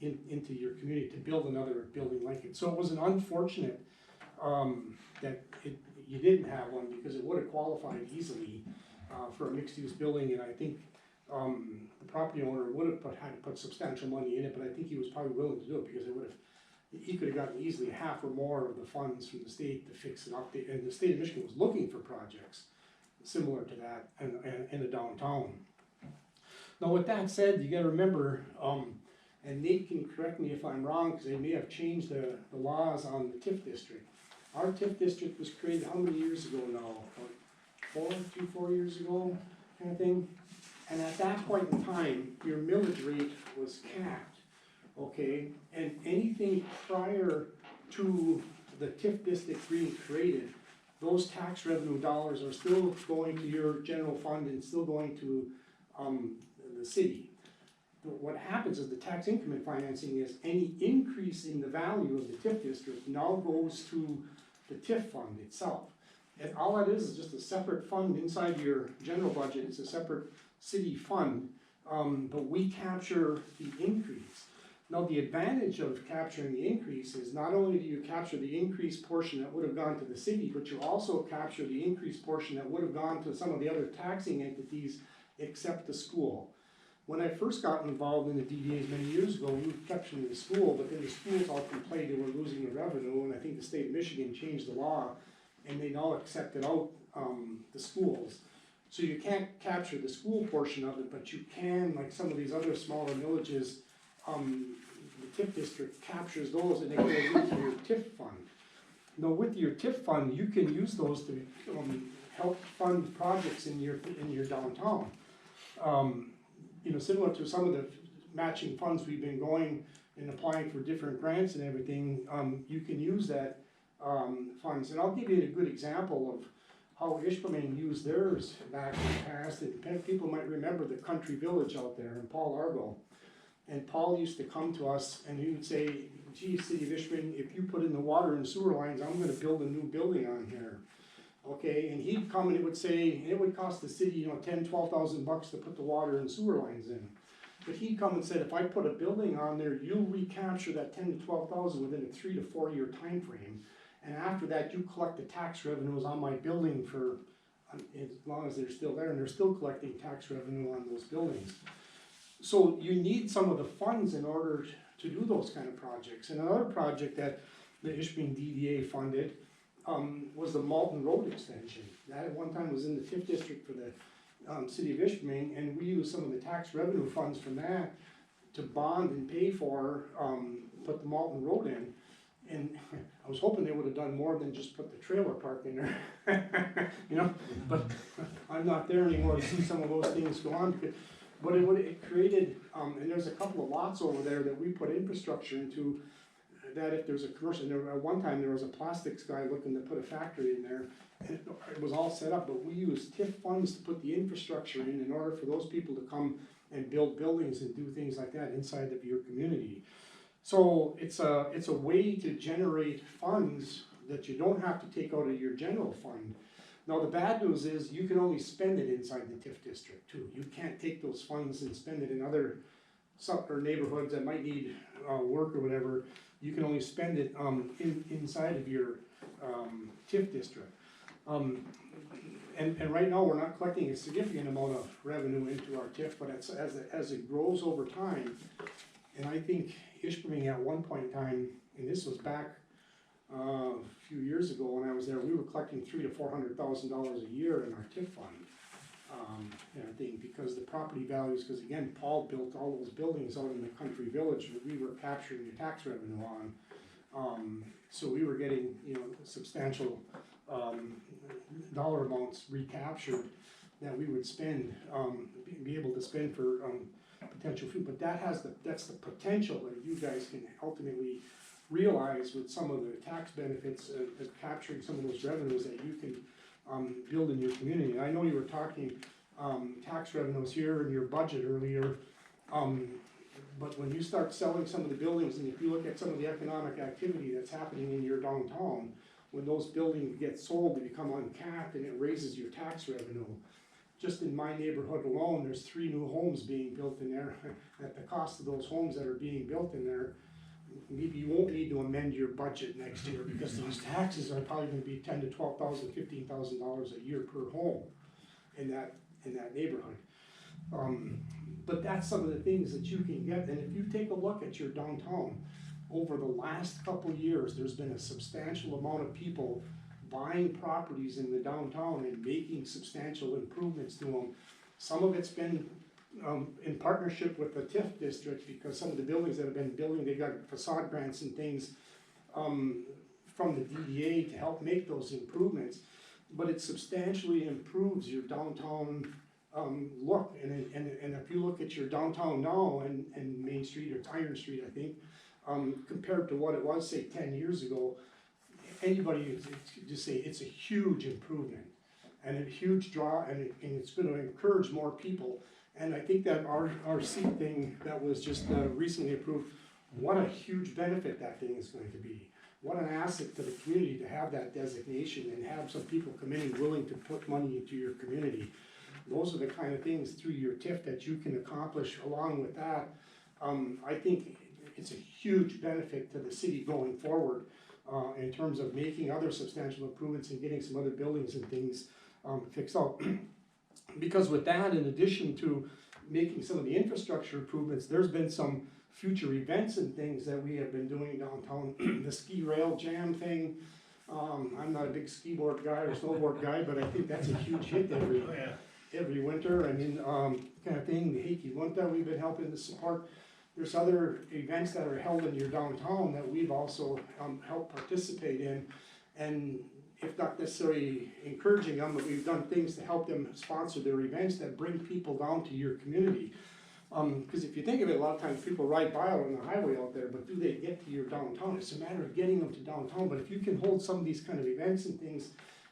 into your community to build another building like it. So it was an unfortunate, that you didn't have one, because it would have qualified easily, for a mixed-use building, and I think, the property owner would have had to put substantial money in it, but I think he was probably willing to do it, because he could have gotten easily half or more of the funds from the state to fix it up, and the state of Michigan was looking for projects similar to that in the downtown. Now, with that said, you gotta remember, and Nate can correct me if I'm wrong, because they may have changed the laws on the TIF district. Our TIF district was created how many years ago now? About 4 years ago, kind of thing? And at that point in time, your millage rate was capped, okay? And anything prior to the TIF district being created, those tax revenue dollars are still going to your general fund and still going to, the city. What happens is the tax increment financing is any increase in the value of the TIF district now goes to the TIF fund itself. And all that is just a separate fund inside your general budget. It's a separate city fund, but we capture the increase. Now, the advantage of capturing the increase is not only do you capture the increased portion that would have gone to the city, but you also capture the increased portion that would have gone to some of the other taxing entities except the school. When I first got involved in the DDAs many years ago, we were capturing the school, but then the schools all complained they were losing the revenue, and I think the state of Michigan changed the law, and they now accepted out the schools. So you can't capture the school portion of it, but you can, like some of these other smaller villages, the TIF district captures those and it goes into your TIF fund. Now, with your TIF fund, you can use those to help fund projects in your downtown. Similar to some of the matching funds we've been going and applying for different grants and everything, you can use that funds. And I'll give you a good example of how Ishpeming used theirs back in the past. And people might remember the country village out there in Paul Argo. And Paul used to come to us and he would say, gee, City of Ishpeming, if you put in the water and sewer lines, I'm gonna build a new building on here. Okay, and he'd come and it would say, it would cost the city, $10,000-12,000 to put the water and sewer lines in. But he'd come and said, if I put a building on there, you'll recapture that $10,000 to $12,000 within a 3 to 4 year time frame. And after that, you collect the tax revenues on my building for as long as they're still there, and they're still collecting tax revenue on those buildings. So you need some of the funds in order to do those kind of projects. And another project that the Ishpeming DDA funded was the Malton Road extension. That at one time was in the TIF district for the city of Ishpeming, and we used some of the tax revenue funds from that to bond and pay for, put the Malton Road in. And I was hoping they would have done more than just put the trailer park in there, but I'm not there anymore to see some of those things go on. But it created, and there's a couple of lots over there that we put infrastructure into, that if there's a commercial, at one time there was a plastics guy looking to put a factory in there, and it was all set up, but we used TIF funds to put the infrastructure in order for those people to come and build buildings and do things like that inside of your community. So it's a way to generate funds that you don't have to take out of your general fund. Now, the bad news is you can only spend it inside the TIF district too. You can't take those funds and spend it in other neighborhoods that might need work or whatever. You can only spend it inside of your TIF district. And right now, we're not collecting a significant amount of revenue into our TIF, but as it grows over time, and I think Ishpeming at one point in time, and this was back a few years ago when I was there, we were collecting $300,000 to $400,000 a year in our TIF fund. And I think because the property values, because again, Paul built all those buildings out in the country village that we were capturing the tax revenue on. So we were getting, substantial dollar amounts recaptured that we would spend, be able to spend for potential food. But that's the potential that you guys can ultimately realize with some of the tax benefits of capturing some of those revenues that you can build in your community. And I know you were talking tax revenues here in your budget earlier, but when you start selling some of the buildings, and if you look at some of the economic activity that's happening in your downtown, when those buildings get sold, they become uncapped and it raises your tax revenue. just in my neighborhood alone, there's 3 new homes being built in there. At the cost of those homes that are being built in there, maybe you won't need to amend your budget next year, because those taxes are probably gonna be $10,000 to $12,000, $15,000 a year per home in that neighborhood. But that's some of the things that you can get, and if you take a look at your downtown, over the last couple of years, there's been a substantial amount of people buying properties in the downtown and making substantial improvements to them. Some of it's been in partnership with the TIF district, because some of the buildings that have been building, they got facade grants and things from the DDA to help make those improvements. But it substantially improves your downtown look, and if you look at your downtown now and Main Street, or Iron Street, I think, compared to what it was, say, 10 years ago, anybody just say it's a huge improvement and a huge draw, and it's gonna encourage more people. And I think that our seat thing that was just recently approved, what a huge benefit that thing is going to be. What an asset to the community to have that designation and have some people come in and willing to put money into your community. Those are the kind of things through your TIF that you can accomplish along with that. I think it's a huge benefit to the city going forward in terms of making other substantial improvements and getting some other buildings and things fixed out. Because with that, in addition to making some of the infrastructure improvements, there's been some future events and things that we have been doing downtown. The ski rail jam thing, I'm not a big ski board guy or snowboard guy, but I think that's a huge hit every winter. I mean, kind of thing, the Heiki Lunta, we've been helping to support. There's other events that are held in your downtown that we've also helped participate in, and if not necessarily encouraging them, but we've done things to help them sponsor their events that bring people down to your community. Because if you think of it, a lot of times people ride by on the highway out there, but do they get to your downtown? It's a matter of getting them to downtown. But if you can hold some of these kind of events and things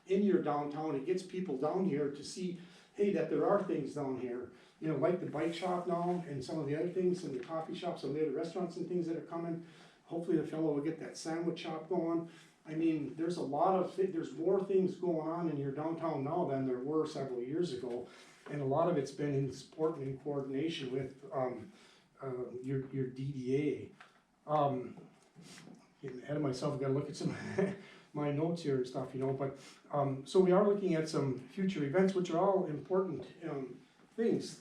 in your downtown, it gets people down here to see, hey, that there are things down here. You know, like the bike shop now, and some of the other things, and the coffee shops, and the other restaurants and things that are coming. Hopefully the fellow will get that sandwich shop going. I mean, there's more things going on in your downtown now than there were several years ago. And a lot of it's been in support and in coordination with your DDA. Getting ahead of myself, I've gotta look at some my notes here and stuff, you know, but so we are looking at some future events, which are all important things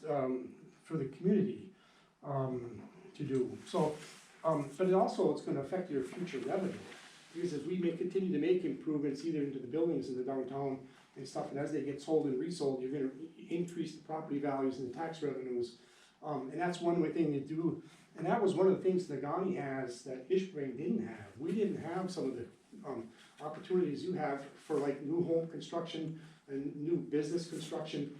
for the community to do. So, but it's gonna affect your future revenue. Because as we continue to make improvements either into the buildings in the downtown and stuff, and as they get sold and resold, you're gonna increase the property values and the tax revenues. And that's one way thing to do, and that was one of the things Negaunee has that Ishpeming didn't have. We didn't have some of the opportunities you have for like new home construction and new business construction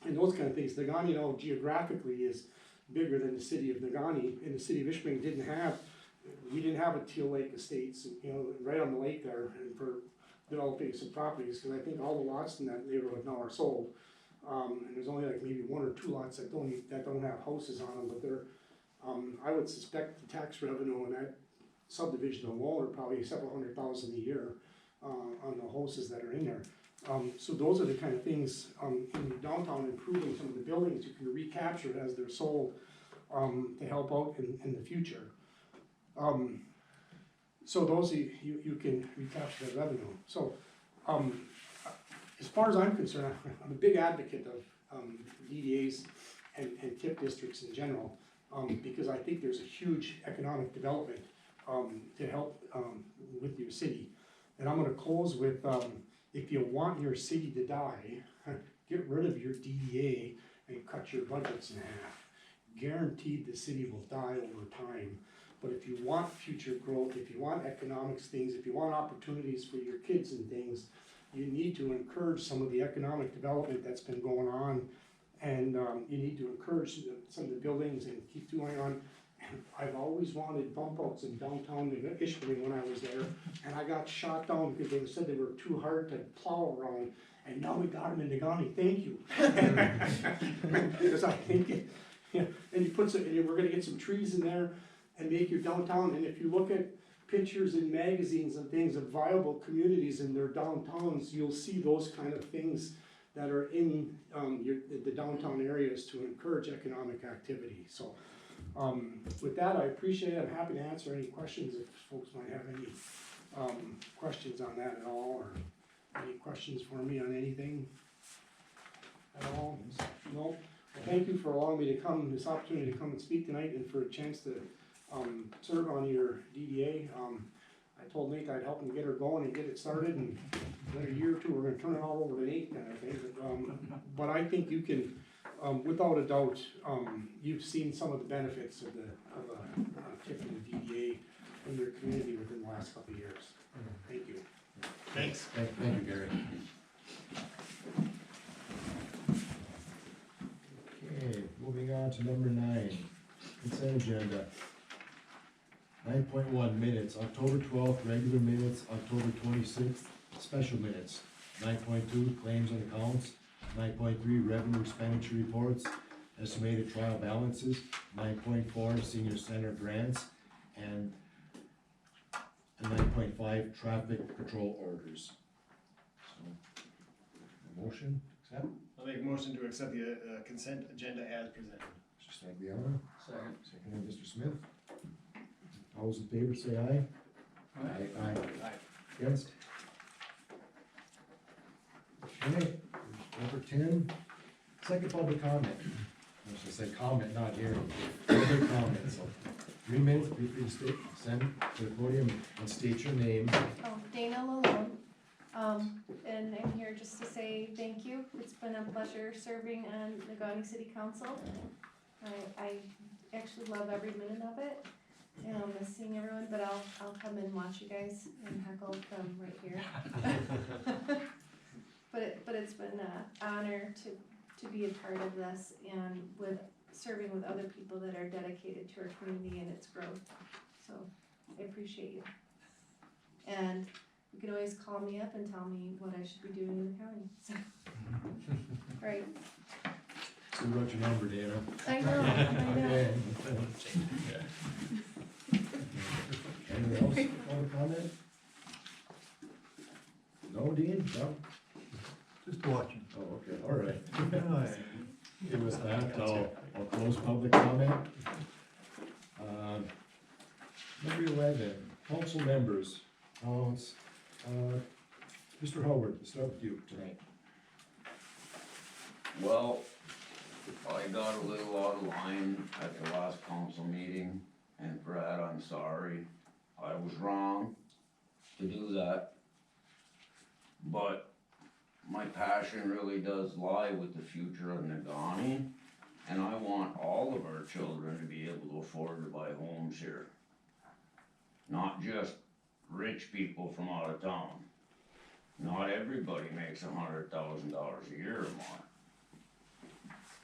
and those kind of things. Negaunee, you know, geographically is bigger than the city of Negaunee, and the city of Ishpeming we didn't have a Teal Lake Estates, you know, right on the lake there, and for developing some properties, because I think all the lots in that neighborhood now are sold. And there's only like maybe 1 or 2 lots that don't have houses on them, but they're, I would suspect the tax revenue in that subdivision alone are probably several $100,000 a year on the houses that are in there. So those are the kind of things in downtown, improving some of the buildings you can recapture as they're sold to help out in the future. So those you can recapture that revenue. So as far as I'm concerned, I'm a big advocate of DDAs and TIF districts in general, because I think there's a huge economic development to help with your city. And I'm gonna close with, if you want your city to die, get rid of your DDA and cut your budgets in half. Guaranteed the city will die over time. But if you want future growth, if you want economics things, if you want opportunities for your kids and things, you need to encourage some of the economic development that's been going on. And you need to encourage some of the buildings and keep doing on. And I've always wanted bump outs in downtown Ishpeming when I was there. And I got shot down because they said they were too hard to plow around. And now we got them in Negaunee, thank you. Because I think and you put and we're gonna get some trees in there and make your downtown. And if you look at pictures in magazines and things of viable communities in their downtowns, you'll see those kind of things that are in, the downtown areas to encourage economic activity, so. With that, I appreciate it, I'm happy to answer any questions if folks might have any, questions on that at all, or any questions for me on anything at all? No? Well, thank you for allowing me to come, this opportunity to come and speak tonight and for a chance to, serve on your DDA. I told Nate I'd help him get her going and get it started, and in a year or two, we're gonna turn it all over to Nate kind of thing, but I think you can, without a doubt, you've seen some of the benefits of a Tiffin DDA in your community within the last couple of years. Thank you. Thanks. Thank you, Gary. Okay, moving on to number 9, consent agenda. 9.1 minutes, October 12th, regular minutes, October 26th, special minutes. 9.2, claims and accounts. 9.3, revenue expenditure reports, estimated trial balances. 9.4, senior center grants, and 9.5, traffic patrol orders. So, motion, accept? I'll make a motion to accept the consent agenda as presented. Mr. Stagliano, Second. seconded Mr. Smith. All those in favor say aye. Aye. Aye. Against? Okay, number 10, second public comment. I should say comment, not hearing. Public comment, so 3 minutes, be free to state, stand to the podium and state your name. Oh, Dana Lalone, and I'm here just to say thank you. It's been a pleasure serving on the Negaunee City Council. I actually love every minute of it, and I'll miss seeing everyone, but I'll come and watch you guys and heckle from right here. But it's been an honor to be a part of this and with serving with other people that are dedicated to our community and its growth. So I appreciate you. And you can always call me up and tell me what I should be doing in the county. So, right. So we wrote your number, Dana. I know. Okay. Anyone else want to comment? No, Dean? No? Just watching. Oh, okay, all right. It was that, I'll close public comment. Number 11, council members. Mr. Howard, let's start with you tonight. Well, I got a little out of line at the last council meeting, and for that, I'm sorry. I was wrong to do that. But my passion really does lie with the future of Negaunee, and I want all of our children to be able to afford to buy homes here. Not just rich people from out of town. Not everybody makes $100,000 a year or more.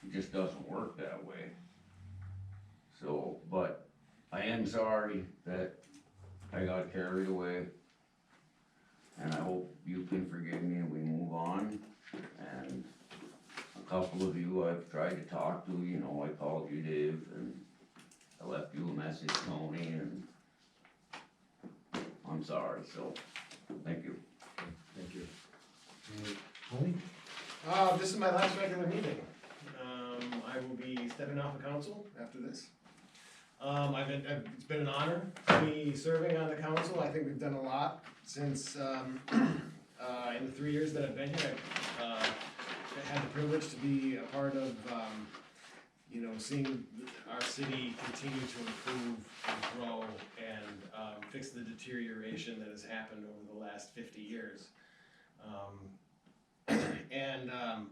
It just doesn't work that way. So, but I am sorry that I got carried away. And I hope you can forgive me and we move on. And a couple of you I've tried to talk to, you know, I called you, Dave, and I left you a message, Tony, and I'm sorry, so, thank you. Thank you. Tony? This is my last regular meeting. I will be stepping off the council after this. It's been an honor to be serving on the council. I think we've done a lot since, in the 3 years that I've been here. I've had the privilege to be a part of, you know, seeing our city continue to improve and grow and fix the deterioration that has happened over the last 50 years.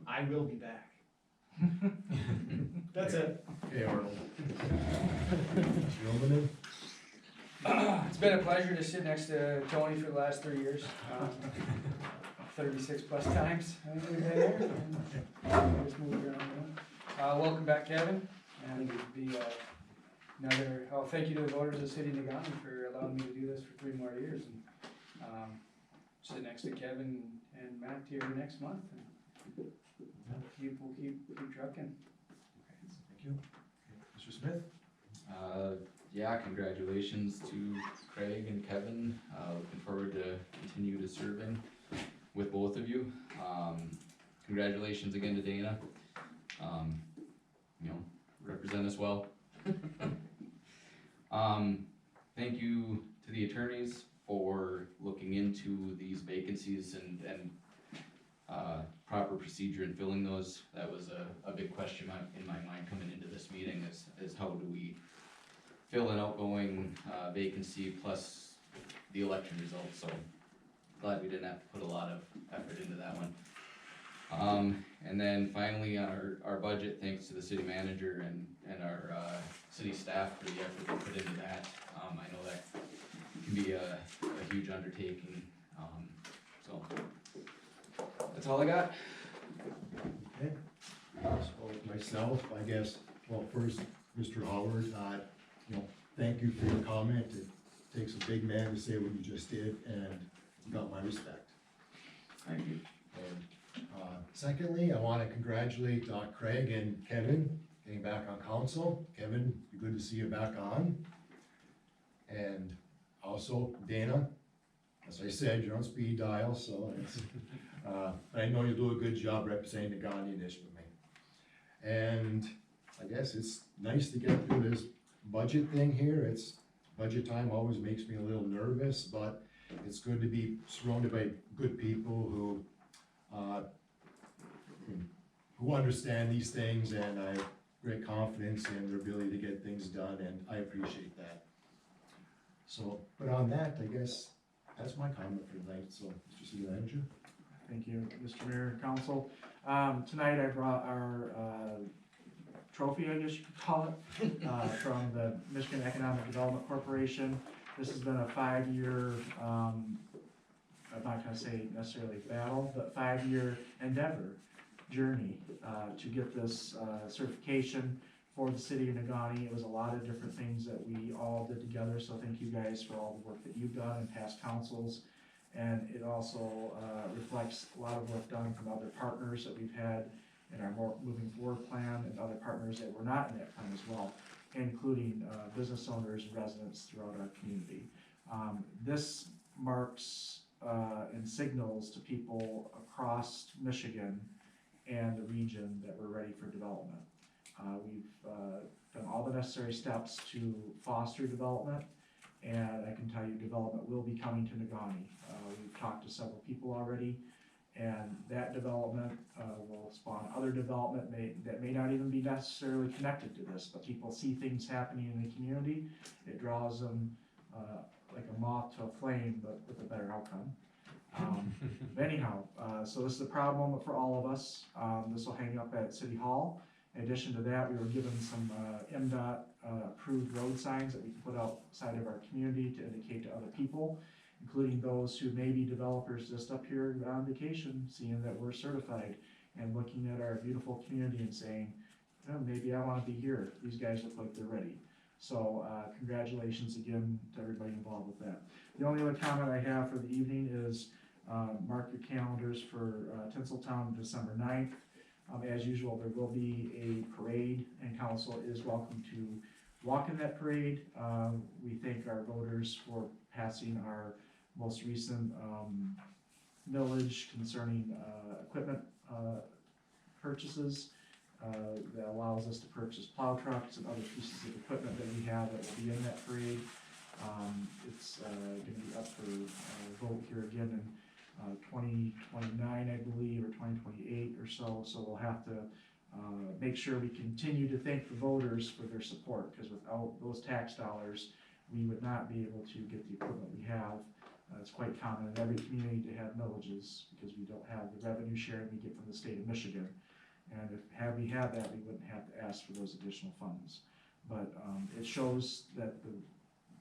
I will be back. That's it. Hey, Arnold. Mr. Yeoman? It's been a pleasure to sit next to Tony for the last 3 years. 36 plus times I've been there. And just moved around. Welcome back, Kevin. And it'd be thank you to the voters of the city of Negaunee for allowing me to do this for 3 more years. And sit next to Kevin and Matt here next month. And we'll keep trucking. Thank you. Mr. Smith? Yeah, congratulations to Craig and Kevin. Looking forward to continue to serving with both of you. congratulations again to Dana. You know, represent us well. Thank you to the attorneys for looking into these vacancies and proper procedure in filling those. That was a big question in my mind coming into this meeting is how do we fill an outgoing vacancy plus the election results, so glad we didn't have to put a lot of effort into that one. And then finally, on our budget, thanks to the city manager and our city staff for the effort they put into that. I know that can be a huge undertaking, so that's all I got. Okay. So myself, I guess, well, first, Mr. Howard, you know, thank you for your comment. It takes a big man to say what you just did, and you got my respect. Thank you. And, secondly, I wanna congratulate, Craig and Kevin getting back on council. Kevin, good to see you back on. And also Dana, as I said, you're on speed dial, so it's, I know you do a good job representing the Gandhi initiative. And I guess it's nice to get through this budget thing here. It's, budget time always makes me a little nervous, but it's good to be surrounded by good people who understand these things, and I have great confidence in their ability to get things done, and I appreciate that. So, but on that, I guess, that's my comment for tonight, so, Mr. City Manager? Thank you, Mr. Mayor, Council. Tonight I brought our trophy, I guess you could call it, from the Michigan Economic Development Corporation. This has been a 5-year, I'm not gonna say necessarily battle, but 5-year endeavor, journey, to get this certification for the city of Negaunee. It was a lot of different things that we all did together, so thank you guys for all the work that you've done in past councils. And it also reflects a lot of work done from other partners that we've had in our moving forward plan, and other partners that were not in that plan as well, including business owners and residents throughout our community. This marks and signals to people across Michigan and the region that we're ready for development. We've done all the necessary steps to foster development, and I can tell you development will be coming to Negaunee. We've talked to several people already, and that development will spawn other development that may not even be necessarily connected to this, but people see things happening in the community. It draws them like a moth to a flame, but with a better outcome. Anyhow, so this is a proud moment for all of us. This will hang up at City Hall. In addition to that, we were given some MDOT approved road signs that we can put outside of our community to indicate to other people, including those who may be developers just up here on vacation, seeing that we're certified and looking at our beautiful community and saying, oh, maybe I want to be here. These guys look like they're ready. So congratulations again to everybody involved with that. The only other comment I have for the evening is mark your calendars for Tinseltown December 9th. As usual, there will be a parade, and council is welcome to walk in that parade. We thank our voters for passing our most recent millage concerning equipment purchases that allows us to purchase plow trucks and other pieces of equipment that we have that will be in that parade. It's going to be up for vote here again in 2029, I believe, or 2028 or so. So we'll have to make sure we continue to thank the voters for their support, because without those tax dollars, we would not be able to get the equipment we have. It's quite common in every community to have millages, because we don't have the revenue sharing we get from the state of Michigan. And if we had that, we wouldn't have to ask for those additional funds. But it shows that the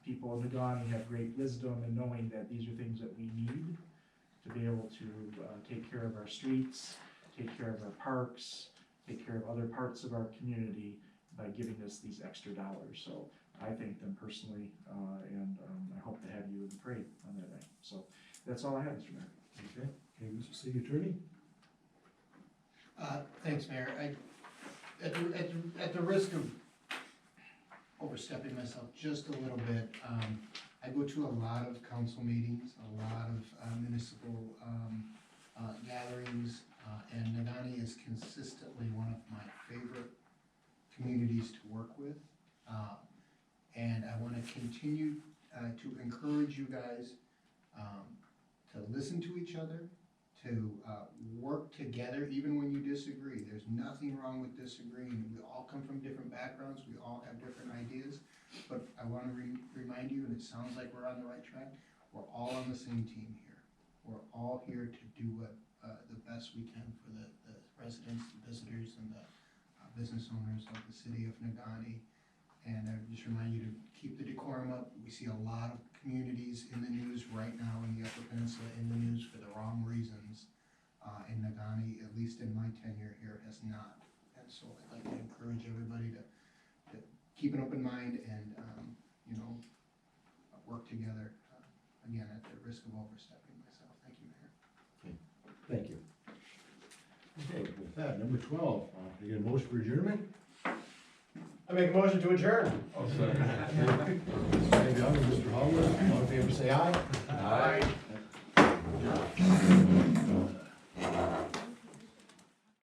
people in Negaunee have great wisdom in knowing that these are things that we need to be able to take care of our streets, take care of our parks, take care of other parts of our community by giving us these extra dollars. So I thank them personally, and I hope to have you in the parade on that night. So that's all I have, Mr. Mayor. Okay, Mr. City Attorney? Thanks, Mayor. At the risk of overstepping myself just a little bit, I go to a lot of council meetings, a lot of municipal gatherings, and Nagani is consistently one of my favorite communities to work with. And I wanna continue, to encourage you guys, to listen to each other, to, work together even when you disagree. There's nothing wrong with disagreeing. We all come from different backgrounds, we all have different ideas. But I wanna remind you, and it sounds like we're on the right track, we're all on the same team here. We're all here to do what, the best we can for the residents, the visitors, and the business owners of the city of Nagani. And I just remind you to keep the decorum up. We see a lot of communities in the news right now in the Upper Peninsula in the news for the wrong reasons. And Nagani, at least in my tenure here, has not. And so I'd like to encourage everybody to keep an open mind and, you know, work together, again, at the risk of overstepping myself. Thank you, Mayor. Thank you. Okay, with that, number 12, you get a motion for adjournment? I make a motion to adjourn. Mr. Young and Mr. Howard, all in favor say aye. Aye.